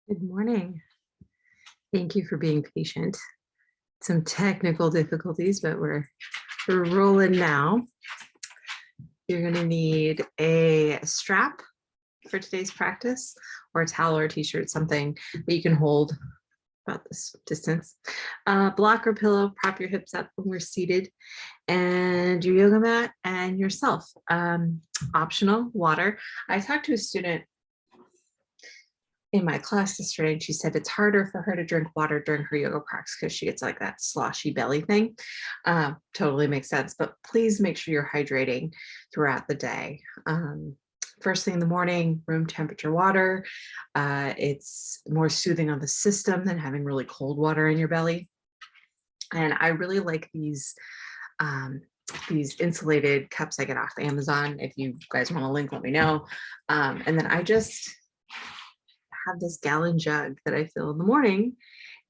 Good morning. Thank you for being patient. Some technical difficulties, but we're rolling now. You're going to need a strap for today's practice, or a towel or a t-shirt, something that you can hold about this distance. Block or pillow, prop your hips up when we're seated, and your yoga mat and yourself. Optional, water. I talked to a student in my class yesterday, and she said it's harder for her to drink water during her yoga practice because she gets like that sloshy belly thing. Totally makes sense, but please make sure you're hydrating throughout the day. First thing in the morning, room temperature water. It's more soothing on the system than having really cold water in your belly. And I really like these insulated cups I get off Amazon. If you guys want a link, let me know. And then I just have this gallon jug that I fill in the morning,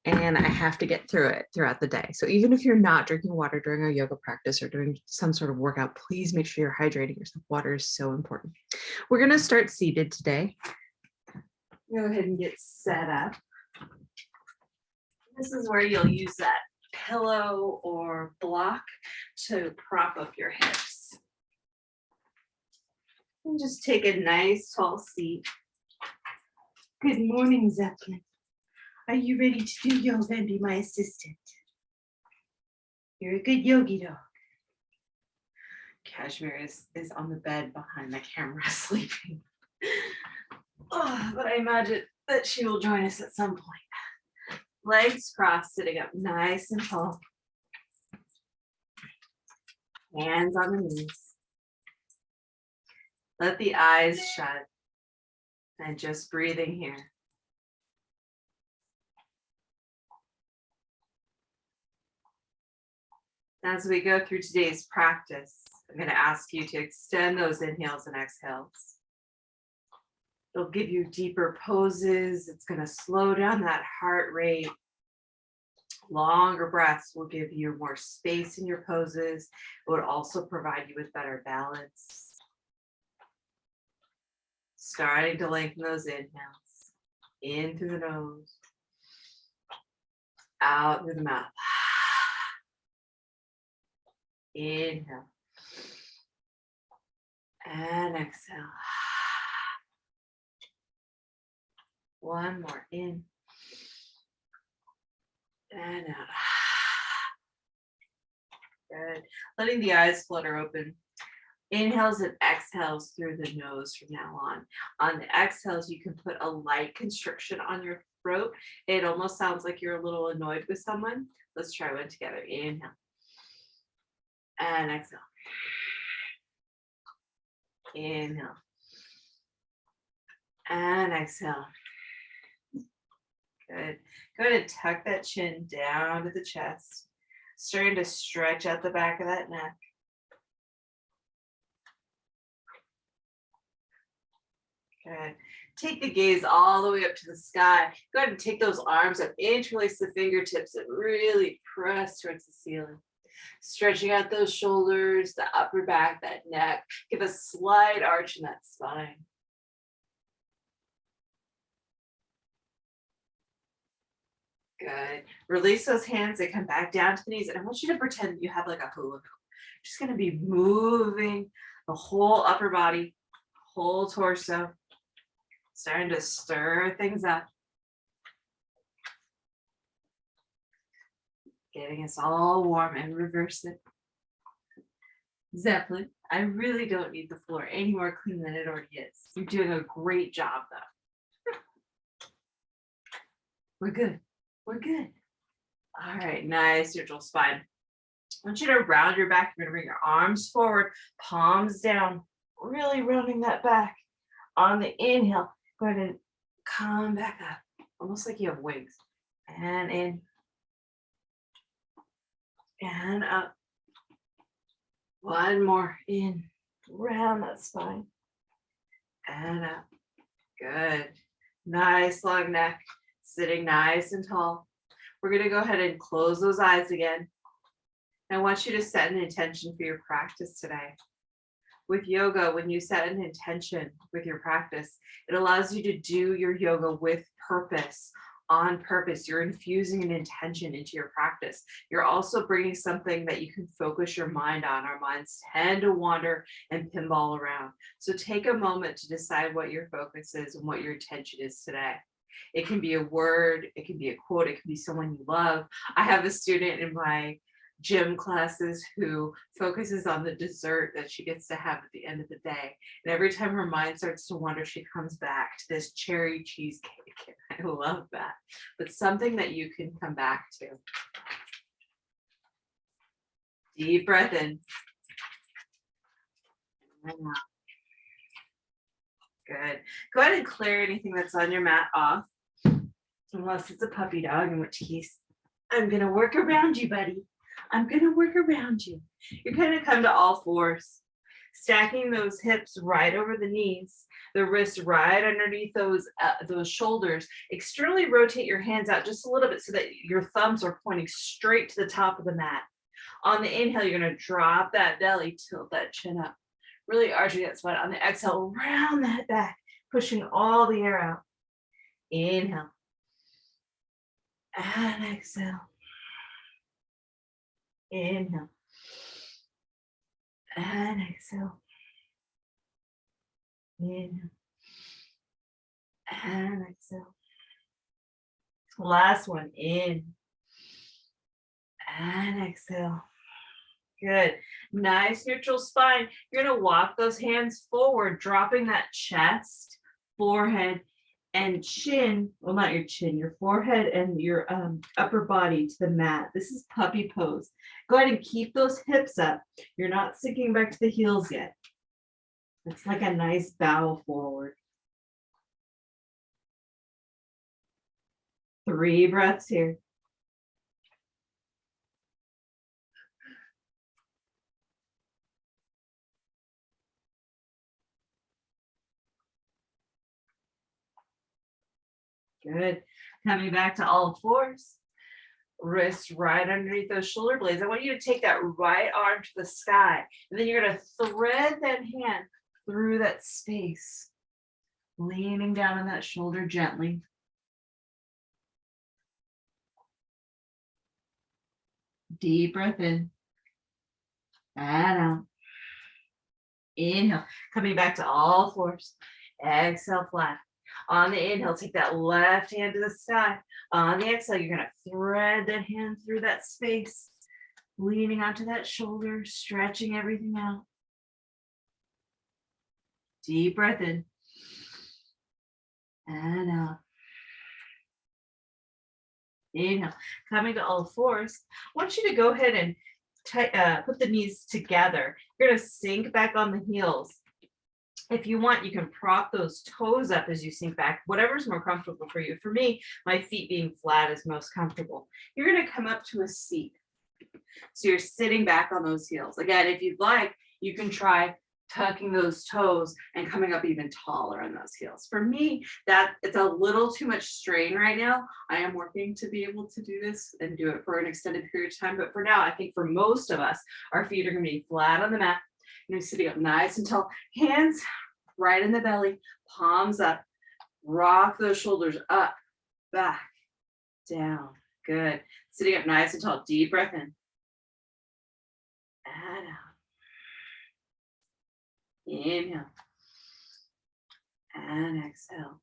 and I have to get through it throughout the day. So even if you're not drinking water during a yoga practice or doing some sort of workout, please make sure you're hydrating yourself. Water is so important. We're going to start seated today. Go ahead and get set up. This is where you'll use that pillow or block to prop up your hips. And just take a nice tall seat. Good morning, Zeppelin. Are you ready to do yoga and be my assistant? You're a good yogi dog. Kashmir is on the bed behind the camera sleeping. But I imagine that she will join us at some point. Legs crossed, sitting up nice and tall. Hands on the knees. Let the eyes shut. And just breathing here. As we go through today's practice, I'm going to ask you to extend those inhales and exhales. It'll give you deeper poses. It's going to slow down that heart rate. Longer breaths will give you more space in your poses. It would also provide you with better balance. Starting to lengthen those inhales. In through the nose. Out through the mouth. Inhale. And exhale. One more in. And out. Good. Letting the eyes flutter open. Inhales and exhales through the nose from now on. On the exhales, you can put a light constriction on your throat. It almost sounds like you're a little annoyed with someone. Let's try one together. Inhale. And exhale. Inhale. And exhale. Good. Go ahead and tuck that chin down to the chest. Starting to stretch out the back of that neck. Good. Take the gaze all the way up to the sky. Go ahead and take those arms up, interlace the fingertips and really press towards the ceiling. Stretching out those shoulders, the upper back, that neck. Give a slight arch in that spine. Good. Release those hands and come back down to the knees. And I want you to pretend that you have like a hula hoop. Just going to be moving the whole upper body, whole torso. Starting to stir things up. Getting us all warm, and reverse it. Zeppelin, I really don't need the floor any more clean than it already is. You're doing a great job though. We're good. We're good. All right, nice neutral spine. I want you to round your back. You're going to bring your arms forward, palms down, really rounding that back. On the inhale, go ahead and come back up, almost like you have wings. And in. And up. One more in. Round that spine. And up. Good. Nice long neck. Sitting nice and tall. We're going to go ahead and close those eyes again. I want you to set an intention for your practice today. With yoga, when you set an intention with your practice, it allows you to do your yoga with purpose, on purpose. You're infusing an intention into your practice. You're also bringing something that you can focus your mind on. Our minds tend to wander and pinball around. So take a moment to decide what your focus is and what your intention is today. It can be a word, it can be a quote, it can be someone you love. I have a student in my gym classes who focuses on the dessert that she gets to have at the end of the day. And every time her mind starts to wander, she comes back to this cherry cheesecake. I love that. But something that you can come back to. Deep breath in. And out. Good. Go ahead and clear anything that's on your mat off. Unless it's a puppy dog, in which case, I'm going to work around you, buddy. I'm going to work around you. You're going to come to all fours, stacking those hips right over the knees, the wrists right underneath those shoulders. Externally rotate your hands out just a little bit so that your thumbs are pointing straight to the top of the mat. On the inhale, you're going to drop that belly, tilt that chin up, really arching that spine. On the exhale, round that back, pushing all the air out. Inhale. And exhale. Inhale. And exhale. Inhale. And exhale. Last one, in. And exhale. Good. Nice neutral spine. You're going to walk those hands forward, dropping that chest, forehead, and chin, well, not your chin, your forehead and your upper body to the mat. This is puppy pose. Go ahead and keep those hips up. You're not sinking back to the heels yet. It's like a nice bow forward. 3 breaths here. Good. Coming back to all fours. Wrists right underneath those shoulder blades. I want you to take that right arm to the sky, and then you're going to thread that hand through that space, leaning down on that shoulder gently. Deep breath in and out. Inhale, coming back to all fours. Exhale, flat. On the inhale, take that left hand to the sky. On the exhale, you're going to thread that hand through that space, leaning onto that shoulder, stretching everything out. Deep breath in and out. Inhale, coming to all fours. I want you to go ahead and put the knees together. You're going to sink back on the heels. If you want, you can prop those toes up as you sink back, whatever's more comfortable for you. For me, my feet being flat is most comfortable. You're going to come up to a seat. So you're sitting back on those heels. Again, if you'd like, you can try tucking those toes and coming up even taller on those heels. For me, that it's a little too much strain right now. I am working to be able to do this and do it for an extended period of time. But for now, I think for most of us, our feet are going to be flat on the mat. You're sitting up nice and tall. Hands right in the belly, palms up. Rock those shoulders up, back, down. Good. Sitting up nice and tall. Deep breath in. And out. Inhale. And exhale.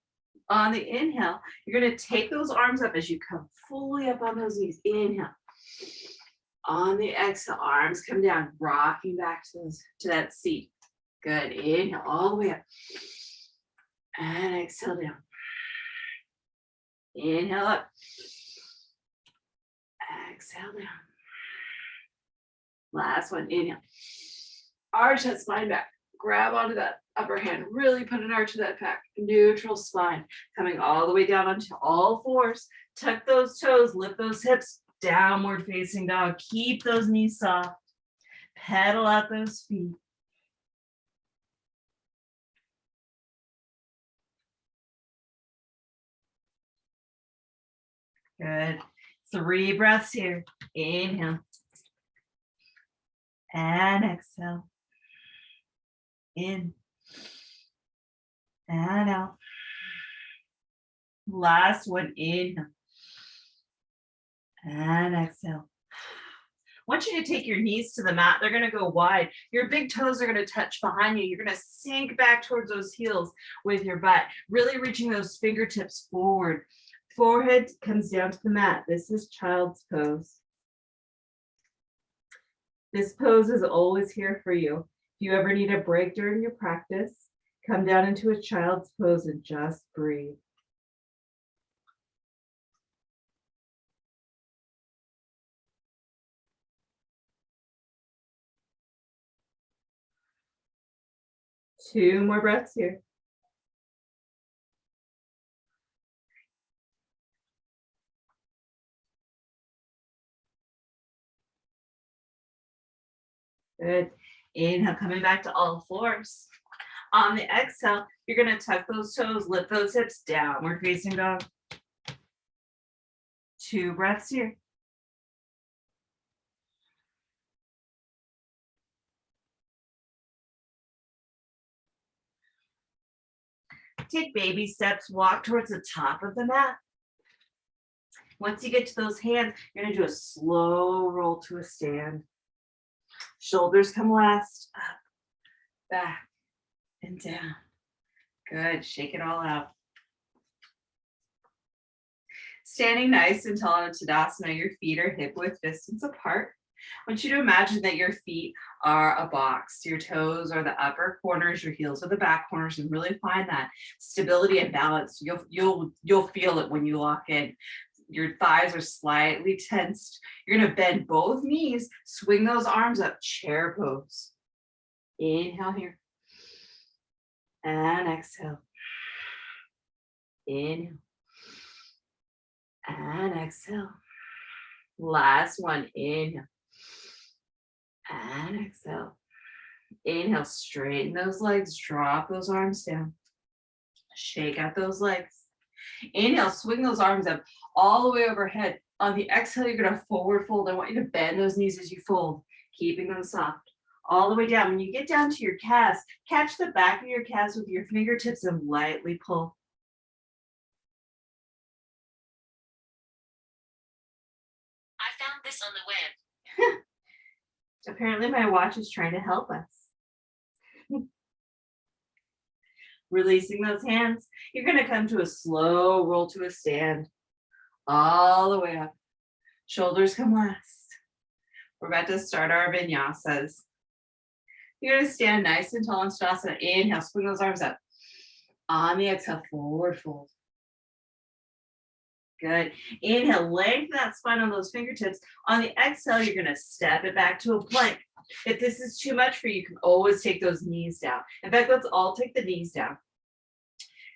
On the inhale, you're going to take those arms up as you come fully up on those knees. Inhale. On the exhale, arms come down, rocking back to that seat. Good. Inhale all the way up. And exhale down. Inhale up. Exhale down. Last one. Inhale. Arch that spine back. Grab onto that upper hand. Really put an arch to that back. Neutral spine. Coming all the way down onto all fours. Tuck those toes. Lift those hips. Downward facing dog. Keep those knees soft. Pedal out those feet. Good. 3 breaths here. Inhale. And exhale. In. And out. Last one, inhale. And exhale. I want you to take your knees to the mat. They're going to go wide. Your big toes are going to touch behind you. You're going to sink back towards those heels with your butt, really reaching those fingertips forward. Forehead comes down to the mat. This is child's pose. This pose is always here for you. If you ever need a break during your practice, come down into a child's pose and just breathe. Two more breaths here. Good. Inhale, coming back to all fours. On the exhale, you're going to tuck those toes, lift those hips, downward facing dog. 2 breaths here. Take baby steps, walk towards the top of the mat. Once you get to those hands, you're going to do a slow roll to a stand. Shoulders come last, up, back, and down. Good, shake it all out. Standing nice and tall in Tadasana, your feet are hip width distance apart. I want you to imagine that your feet are a box. Your toes are the upper corners, your heels are the back corners, and really find that stability and balance. You'll feel it when you lock in. Your thighs are slightly tensed. You're going to bend both knees, swing those arms up, chair pose. Inhale here. And exhale. Inhale. And exhale. Last one, inhale. And exhale. Inhale, straighten those legs, drop those arms down. Shake out those legs. Inhale, swing those arms up all the way overhead. On the exhale, you're going to forward fold. I want you to bend those knees as you fold, keeping them soft. All the way down. When you get down to your calves, catch the back of your calves with your fingertips and lightly pull. I found this on the web. Apparently my watch is trying to help us. Releasing those hands, you're going to come to a slow roll to a stand. All the way up. Shoulders come last. We're about to start our vinyasas. You're going to stand nice and tall in Tadasana. Inhale, swing those arms up. On the exhale, forward fold. Good. Inhale, lengthen that spine on those fingertips. On the exhale, you're going to step it back to a plank. If this is too much for you, you can always take those knees down. In fact, let's all take the knees down.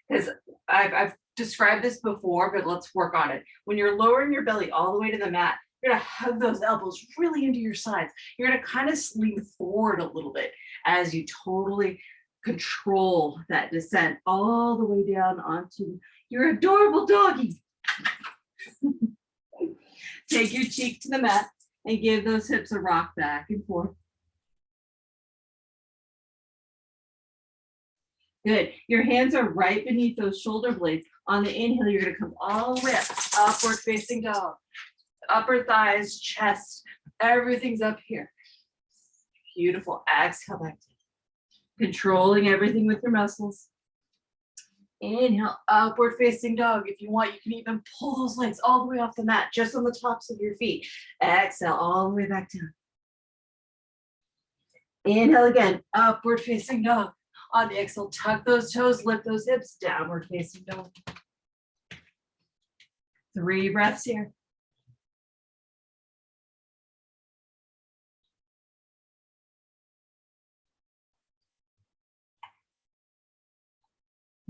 Because I've described this before, but let's work on it. When you're lowering your belly all the way to the mat, you're going to hug those elbows really into your sides. You're going to kind of lean forward a little bit as you totally control that descent all the way down onto your adorable doggy. Take your cheek to the mat and give those hips a rock back and forth. Good. Your hands are right beneath those shoulder blades. On the inhale, you're going to come all the way up, upward facing dog. Upper thighs, chest, everything's up here. Beautiful. Exhale back down. Controlling everything with your muscles. Inhale, upward facing dog. If you want, you can even pull those legs all the way off the mat, just on the tops of your feet. Exhale, all the way back down. Inhale again, upward facing dog. On the exhale, tuck those toes, lift those hips, downward facing dog. 3 breaths here.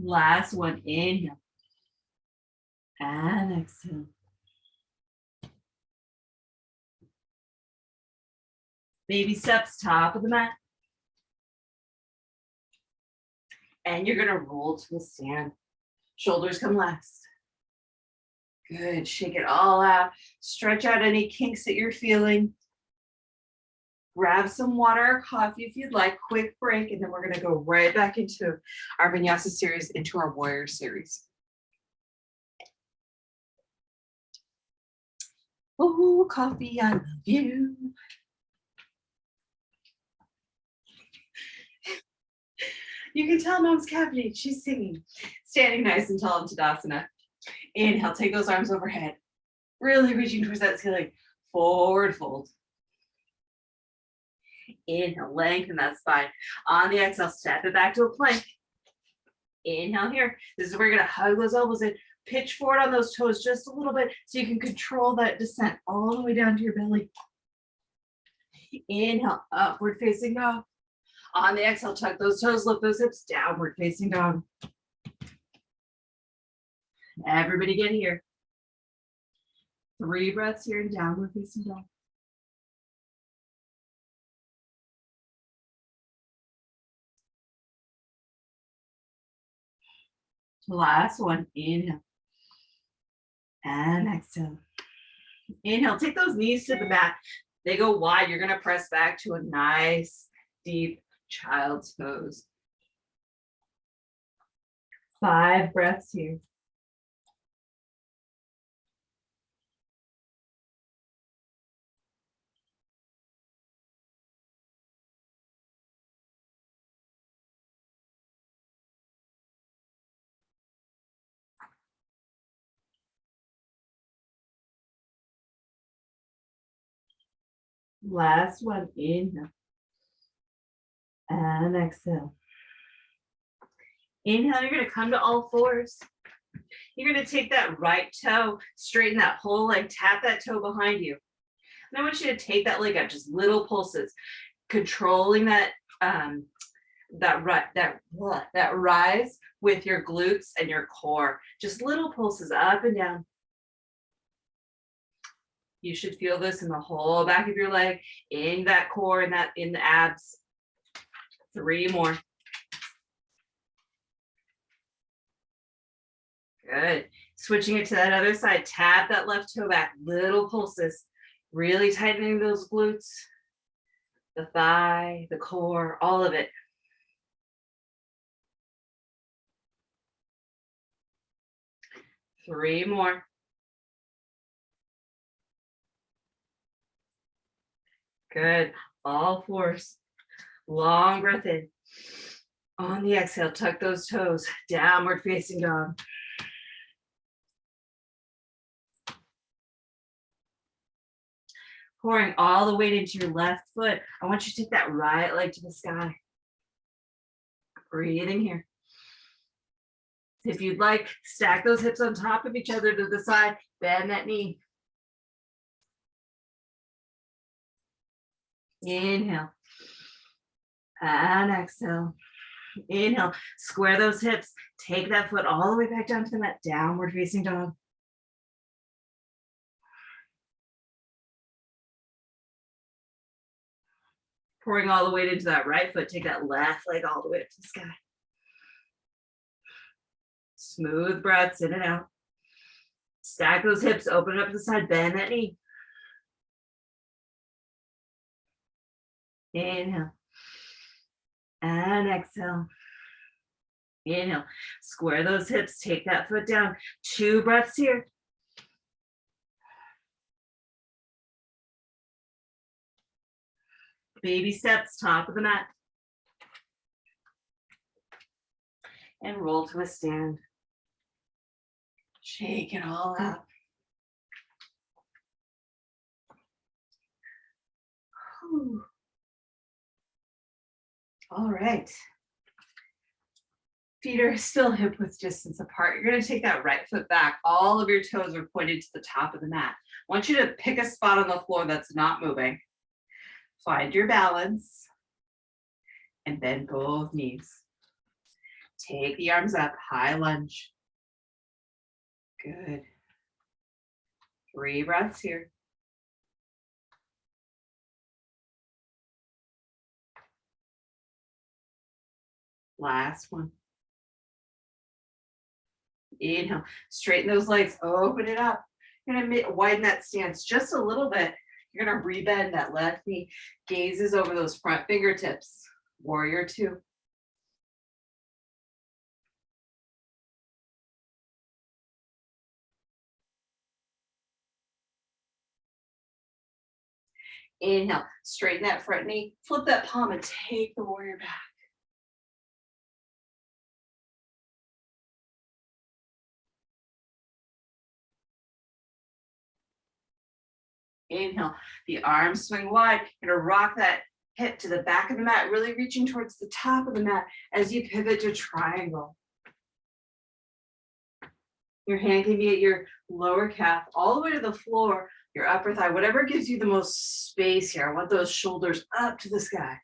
Last one, inhale. And exhale. Baby steps, top of the mat. And you're gonna roll to a stand. Shoulders come last. Good, shake it all out. Stretch out any kinks that you're feeling. Grab some water or coffee if you'd like, quick break, and then we're gonna go right back into our Vinyasa series, into our warrior series. Oh, coffee, I love you. You can tell mom's caffeinated. She's singing. Standing nice and tall in Tadasana. Inhale, take those arms overhead. Really reaching towards that ceiling. Forward fold. Inhale, lengthen that spine. On the exhale, step it back to a plank. Inhale here. This is where you're gonna hug those elbows in. Pitch forward on those toes just a little bit so you can control that descent all the way down to your belly. Inhale, upward facing dog. On the exhale, tuck those toes, lift those hips, downward facing dog. Everybody get here. 3 breaths here and downward facing dog. Last one, inhale. And exhale. Inhale, take those knees to the mat. They go wide. You're gonna press back to a nice, deep child's pose. 5 breaths here. Last one, inhale. And exhale. Inhale, you're gonna come to all fours. You're gonna take that right toe, straighten that whole leg, tap that toe behind you. And I want you to take that leg up, just little pulses, controlling that rise with your glutes and your core. Just little pulses up and down. You should feel this in the whole back of your leg, in that core, and that in the abs. 3 more. Good. Switching it to that other side. Tap that left toe back. Little pulses. Really tightening those glutes, the thigh, the core, all of it. 3 more. Good. All fours. Long breath in. On the exhale, tuck those toes. Downward facing dog. Pouring all the weight into your left foot. I want you to take that right leg to the sky. Breathing here. If you'd like, stack those hips on top of each other to the side. Bend that knee. Inhale. And exhale. Inhale. Square those hips. Take that foot all the way back down to the mat. Downward facing dog. Pouring all the weight into that right foot. Take that left leg all the way up to the sky. Smooth breaths in and out. Stack those hips, open up to the side, bend that knee. Inhale. And exhale. Inhale. Square those hips, take that foot down. 2 breaths here. Baby steps, top of the mat. And roll to a stand. Shake it all out. Whew. All right. Feet are still hip width distance apart. You're going to take that right foot back. All of your toes are pointed to the top of the mat. I want you to pick a spot on the floor that's not moving. Find your balance and bend both knees. Take the arms up, high lunge. Good. 3 breaths here. Last one. Inhale, straighten those legs, open it up. You're gonna widen that stance just a little bit. You're gonna rebend that left knee, gazes over those front fingertips. Warrior 2. Inhale, straighten that front knee, flip that palm and take the warrior back. Inhale, the arms swing wide. You're gonna rock that hip to the back of the mat, really reaching towards the top of the mat as you pivot to triangle. Your hand can be at your lower calf, all the way to the floor, your upper thigh, whatever gives you the most space here. I want those shoulders up to the sky.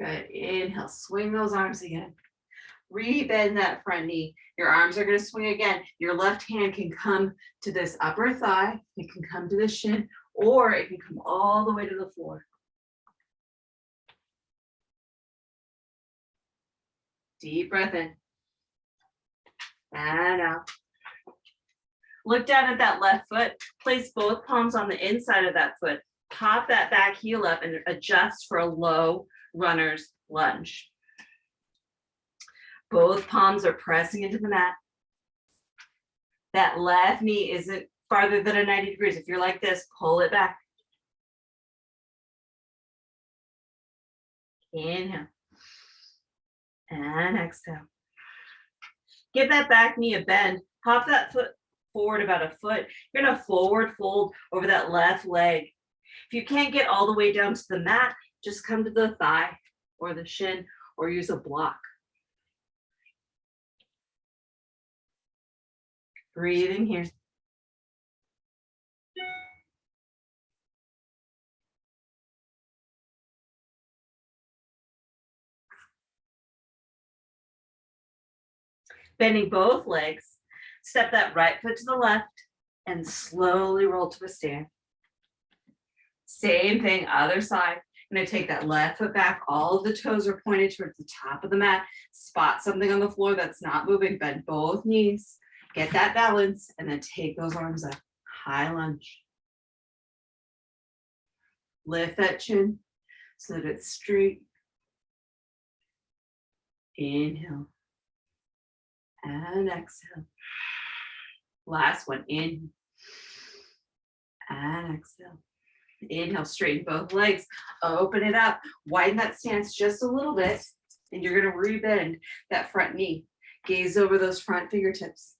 Good. Inhale, swing those arms again. Rebend that front knee. Your arms are going to swing again. Your left hand can come to this upper thigh. It can come to the shin, or it can come all the way to the floor. Deep breath in. And out. Look down at that left foot. Place both palms on the inside of that foot. Pop that back heel up and adjust for a low runner's lunge. Both palms are pressing into the mat. That left knee isn't farther than a 90 degrees. If you're like this, pull it back. Inhale. And exhale. Give that back knee a bend. Hop that foot forward about a foot. You're gonna forward fold over that left leg. If you can't get all the way down to the mat, just come to the thigh or the shin or use a block. Breathe in here. Bending both legs, step that right foot to the left and slowly roll to a stand. Same thing, other side. I'm gonna take that left foot back. All of the toes are pointed towards the top of the mat. Spot something on the floor that's not moving. Bend both knees. Get that balance and then take those arms up. High lunge. Lift that chin so that it's straight. Inhale. And exhale. Last one, in. And exhale. Inhale, straighten both legs. Open it up. Widen that stance just a little bit. And you're going to rebend that front knee. Gaze over those front fingertips.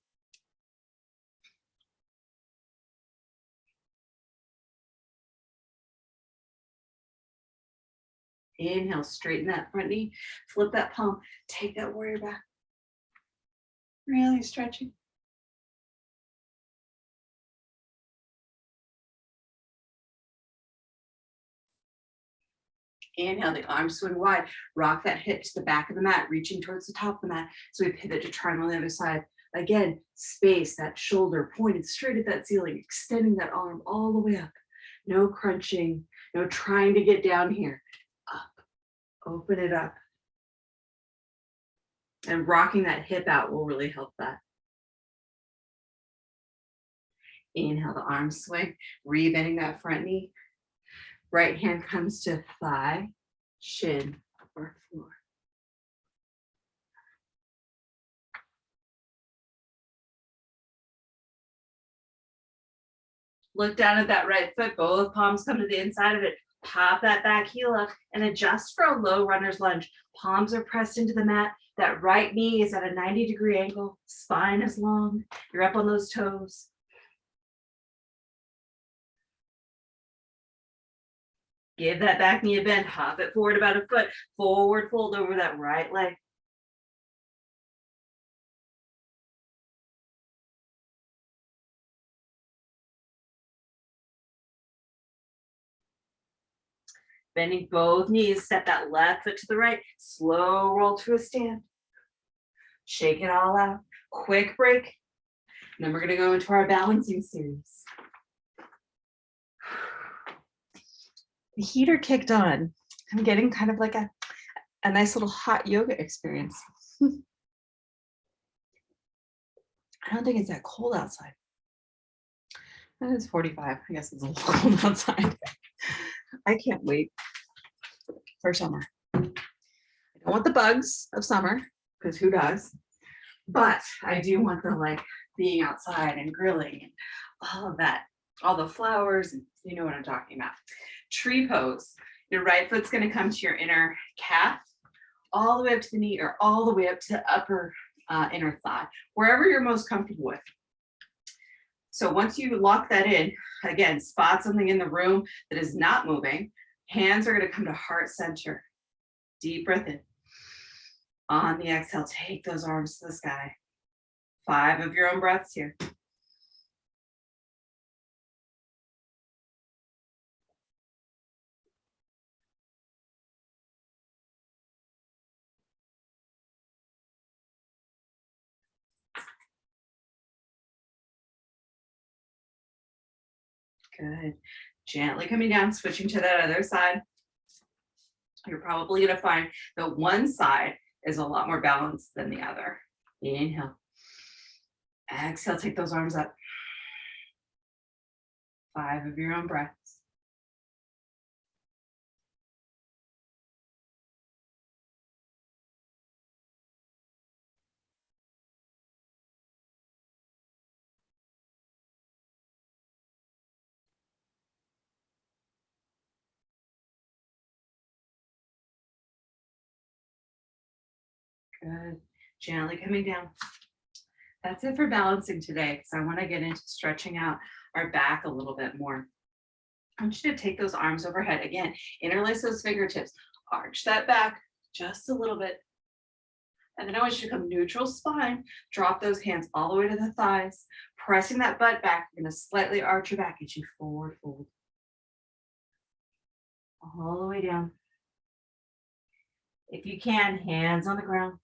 Inhale, straighten that front knee. Flip that palm. Take that warrior back. Really stretching. Inhale, the arms swing wide. Rock that hip to the back of the mat, reaching towards the top of the mat. So we pivot to triangle on the other side. Again, space, that shoulder pointed straight at that ceiling, extending that arm all the way up. No crunching, no trying to get down here. Up, open it up. And rocking that hip out will really help that. Inhale, the arms swing, rebending that front knee. Right hand comes to thigh, shin, or floor. Look down at that right foot, both palms come to the inside of it. Pop that back heel up and adjust for a low runner's lunge. Palms are pressed into the mat. That right knee is at a 90-degree angle. Spine is long. You're up on those toes. Give that back knee a bend. Hop it forward about a foot. Forward fold over that right leg. Bending both knees, step that left foot to the right, slow roll to a stand. Shake it all out, quick break. And then we're gonna go into our balancing series. The heater kicked on. I'm getting kind of like a nice little hot yoga experience. I don't think it's that cold outside. It is 45, I guess it's a little cold outside. I can't wait for summer. I I want the bugs of summer, because who does? But I do want the like being outside and grilling and all of that, all the flowers, and you know what I'm talking about. Tree pose. Your right foot's going to come to your inner calf, all the way up to the knee, or all the way up to the upper inner thigh, wherever you're most comfortable with. So once you lock that in, again, spot something in the room that is not moving. Hands are going to come to heart center. Deep breath in. On the exhale, take those arms to the sky. 5 of your own breaths here. Good. Gently coming down, switching to that other side. You're probably going to find that one side is a lot more balanced than the other. Inhale. Exhale, take those arms up. 5 of your own breaths. Good. Gently coming down. That's it for balancing today, because I want to get into stretching out our back a little bit more. I want you to take those arms overhead. Again, interlace those fingertips. Arch that back just a little bit. And then I want you to come neutral spine. Drop those hands all the way to the thighs. Pressing that butt back. You're going to slightly arch your back. Get you forward fold. All the way down. If you can, hands on the ground.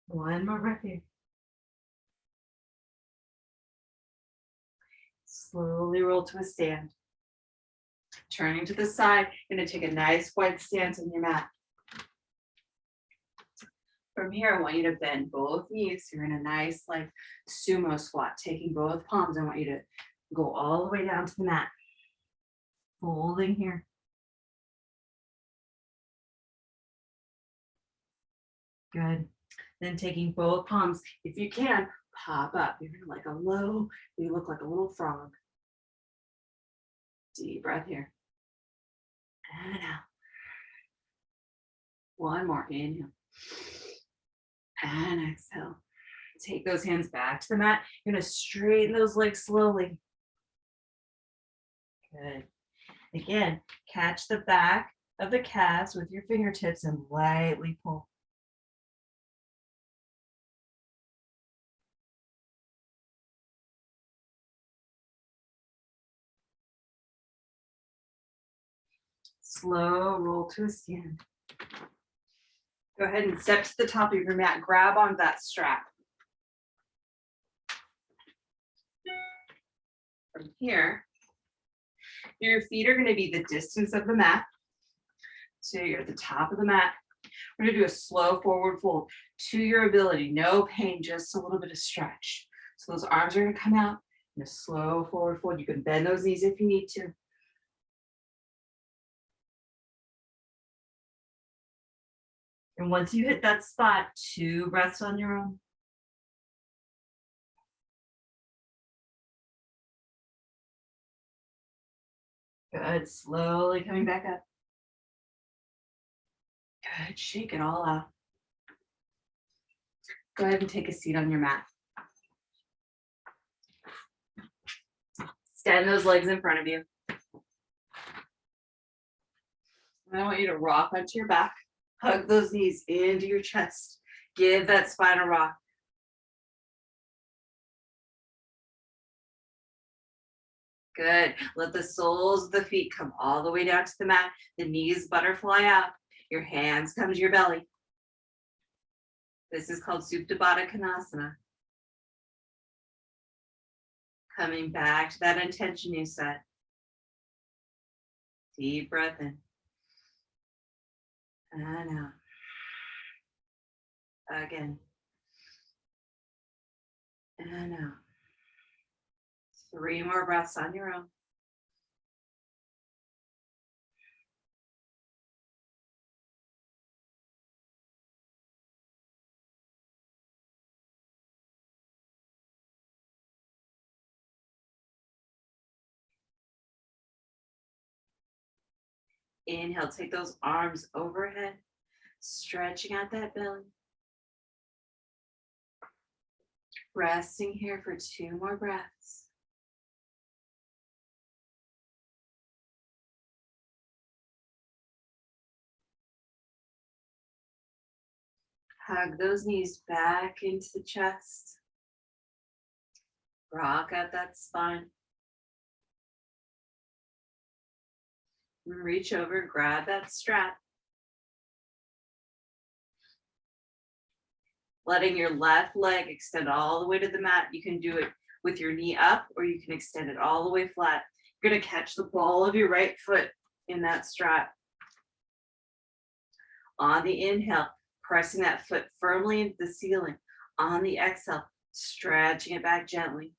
One more breath here. Slowly roll to a stand. Turning to the side, you're going to take a nice wide stance on your mat. From here, I want you to bend both knees. You're in a nice like sumo squat, taking both palms. I want you to go all the way down to the mat. Folding here. Good. Then taking both palms, if you can, pop up. You're like a low, you look like a little frog. Deep breath here. And out. One more. Inhale. And exhale. Take those hands back to the mat. You're going to straighten those legs slowly. Good. Again, catch the back of the calves with your fingertips and lightly pull. Slow roll to a stand. Go ahead and step to the top of your mat. Grab on that strap. From here, your feet are going to be the distance of the mat. So you're at the top of the mat. We're going to do a slow forward fold to your ability. No pain, just a little bit of stretch. So those arms are going to come out in a slow forward fold. You can bend those knees if you need to. And once you hit that spot, 2 breaths on your own. Good. Slowly coming back up. Good. Shake it all out. Go ahead and take a seat on your mat. Stand those legs in front of you. And I want you to rock onto your back. Hug those knees into your chest. Give that spine a rock. Good. Let the soles of the feet come all the way down to the mat. The knees butterfly out. Your hands come to your belly. This is called Supta Baddha Konasana. Coming back to that intention you set. Deep breath in. And out. Again. And out. 3 more breaths on your own. Inhale, take those arms overhead, stretching out that belly. Resting here for 2 more breaths. Hug those knees back into the chest. Rock out that spine. Reach over, grab that strap. Letting your left leg extend all the way to the mat. You can do it with your knee up, or you can extend it all the way flat. You're gonna catch the ball of your right foot in that strap. On the inhale, pressing that foot firmly into the ceiling. On the exhale, stretching it back gently.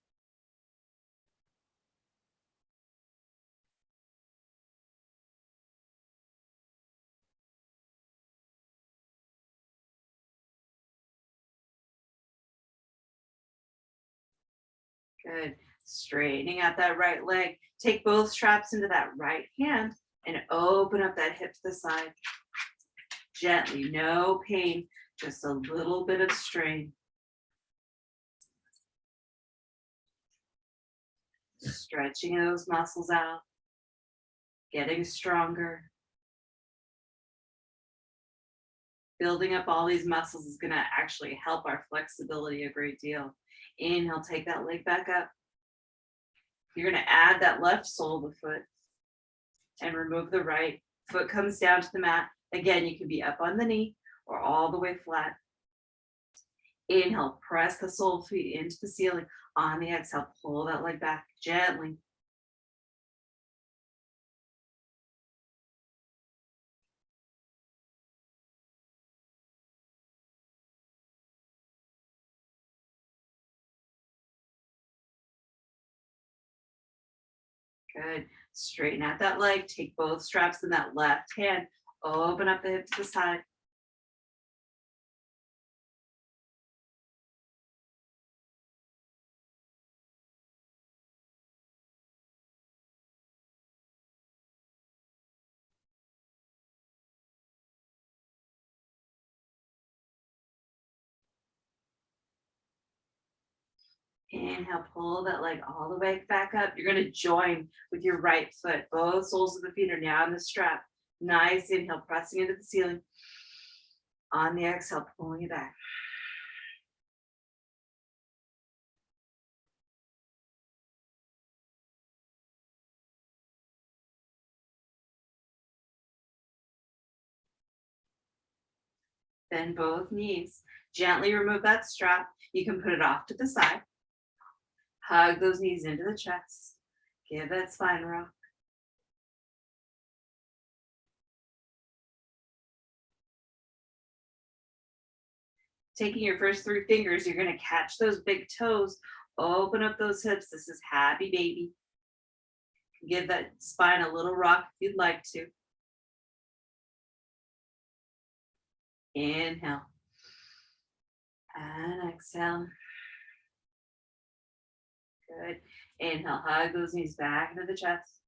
Good. Straightening out that right leg. Take both straps into that right hand and open up that hip to the side. Gently, no pain, just a little bit of strain. Stretching those muscles out, getting stronger. Building up all these muscles is going to actually help our flexibility a great deal. Inhale, take that leg back up. You're going to add that left sole of the foot and remove the right. Foot comes down to the mat. Again, you can be up on the knee or all the way flat. Inhale, press the sole feet into the ceiling. On the exhale, pull that leg back gently. Good. Straighten out that leg. Take both straps in that left hand. Open up the hip to the side. Inhale, pull that leg all the way back up. You're going to join with your right foot. Both soles of the feet are now on the strap. Nice inhale, pressing into the ceiling. On the exhale, pulling it back. Bend both knees. Gently remove that strap. You can put it off to the side. Hug those knees into the chest. Give that spine a rock. Taking your first 3 fingers, you're going to catch those big toes. Open up those hips. This is happy baby. Give that spine a little rock if you'd like to. Inhale. And exhale. Good. Inhale, hug those knees back into the chest.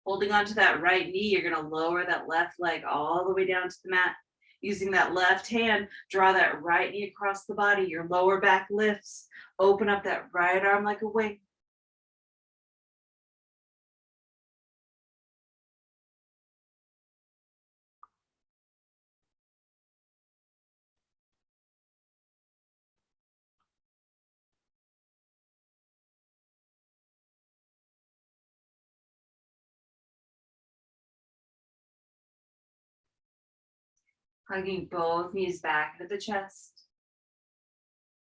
Holding onto that right knee, you're going to lower that left leg all the way down to the mat. Using that left hand, draw that right knee across the body. Your lower back lifts. Open up that right arm like a wing. Hugging both knees back into the chest.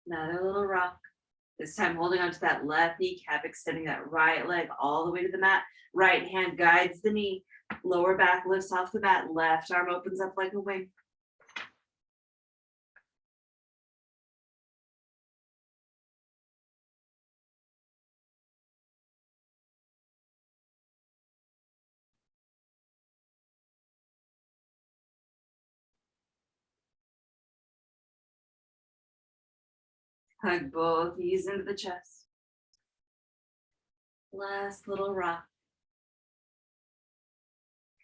Another little rock. This time holding onto that left kneecap, extending that right leg all the way to the mat. Right hand guides the knee. Lower back lifts off the mat. Left arm opens up like a wing. Hug both knees into the chest. Last little rock.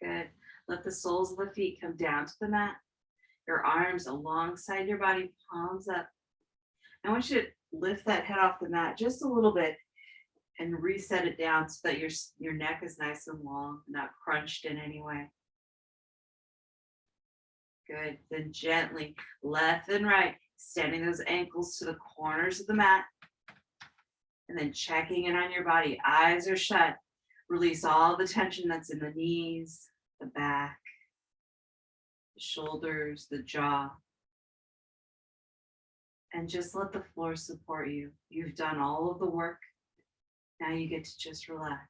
Good. Let the soles of the feet come down to the mat. Your arms alongside your body, palms up. I want you to lift that head off the mat just a little bit and reset it down so that your neck is nice and long, not crunched in any way. Good. Then gently left and right, standing those ankles to the corners of the mat. And then checking in on your body. Eyes are shut. Release all the tension that's in the knees, the back, the shoulders, the jaw. And just let the floor support you. You've done all of the work. Now you get to just relax.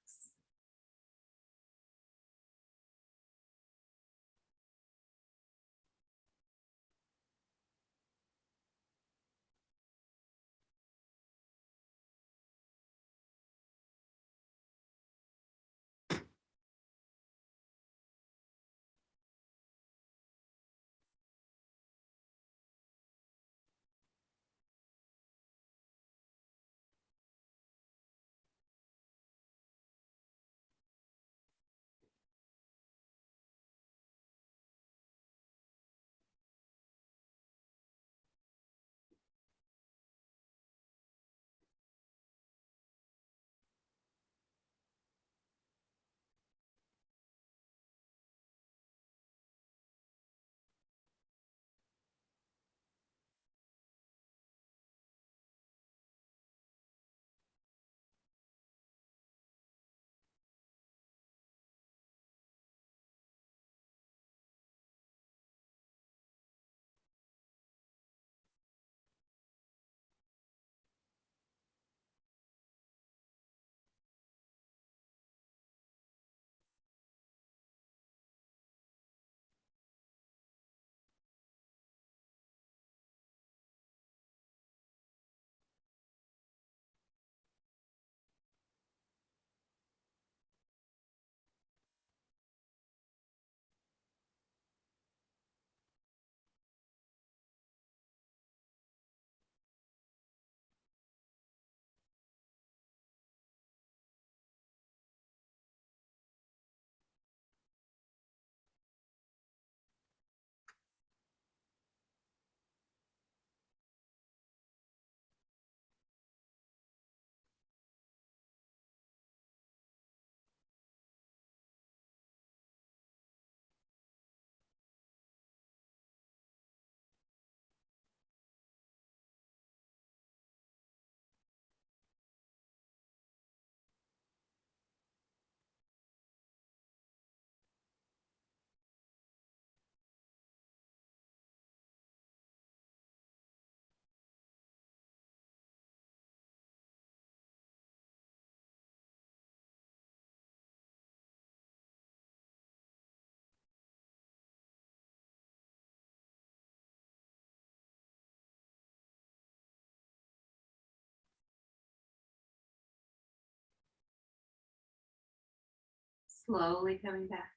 Slowly coming back.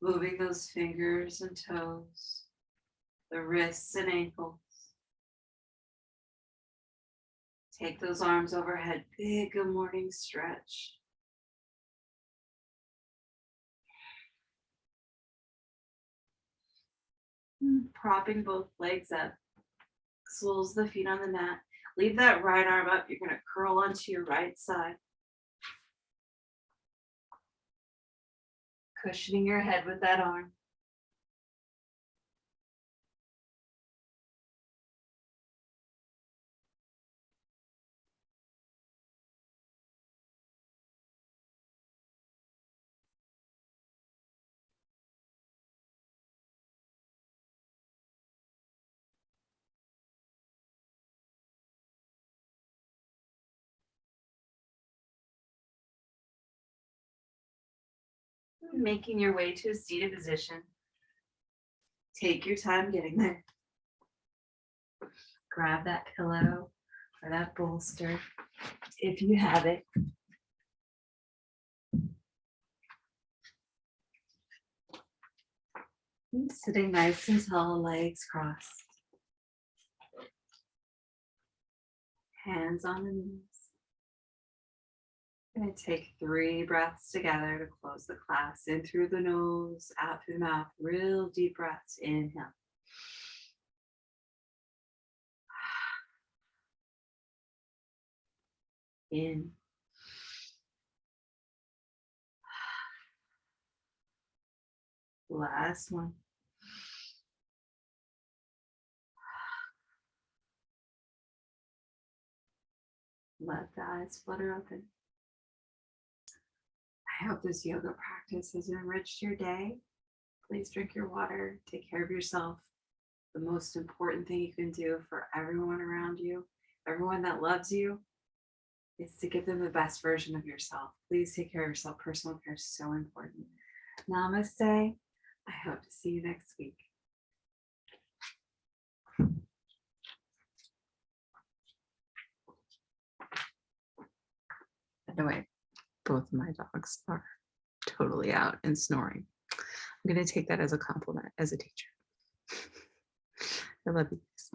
Moving those fingers and toes, the wrists and ankles. Take those arms overhead, big good morning stretch. Propping both legs up, soles of the feet on the mat. Leave that right arm up. You're going to curl onto your right side. Cushioning your head with that arm. Making your way to a seated position. Take your time getting there. Grab that pillow or that bolster if you have it. Sitting nice and tall, legs crossed. Hands on the knees. Gonna take 3 breaths together to close the class. In through the nose, out through the mouth. Real deep breaths. Inhale. In. Last one. Let the eyes flutter open. I hope this yoga practice has enriched your day. Please drink your water, take care of yourself. The most important thing you can do for everyone around you, everyone that loves you, is to give them the best version of yourself. Please take care of yourself. Personal care is so important. Namaste. I hope to see you next week. By the way, both of my dogs are totally out and snoring. I'm going to take that as a compliment as a teacher. I love you.